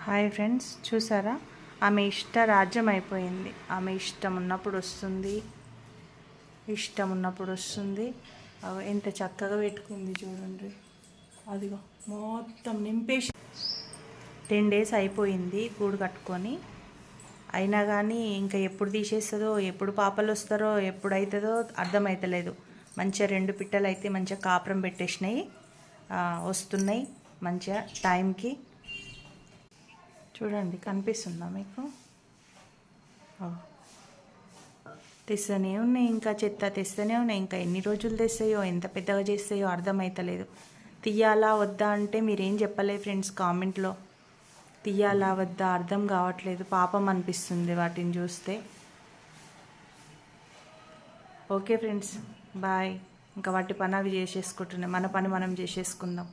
Hi friends, చూసారా? ఆమె ఇష్ట రాజ్యం అయిపోయింది. ఆమె ఇష్టం ఉన్నప్పుడు వస్తుంది, ఇష్టం ఉన్నప్పుడు వస్తుంది. ఎంత చక్కగా పెట్టుకుంది చూడండి. అదిగో మొత్తం నింపేసి 10 days అయిపోయింది గూడు కట్టుకొని. అయినా కానీ ఇంకా ఎప్పుడు తీసేస్తుందో, ఎప్పుడు పాపలు వస్తారో, ఎప్పుడు అవుతుందో అర్థమవుతలేదు. మంచిగా 2 పిట్టలు అయితే మంచిగా కాపురం పెట్టేసినాయి, వస్తున్నాయి మంచిగా టైంకి. చూడండి, కనిపిస్తుందా మీకు? తెస్తూనే ఉన్నాయి, ఇంకా చెత్త తెస్తూనే ఉన్నాయి. ఇంకా ఎన్ని రోజులు తెస్తాయో, ఎంత పెద్దగా చేస్తాయో అర్థమవుతలేదు. తీయాలా వద్దా అంటే మీరేం చెప్పలేదు ఫ్రెండ్స్ కామెంట్లో. తీయాలా వద్దా అర్థం కావట్లేదు. పాపం అనిపిస్తుంది వాటిని చూస్తే. Okay friends, bye. ఇంకా వాటి పని అవి చేసేసుకుంటున్నాయి, మన పని మనం చేసేసుకుందాం.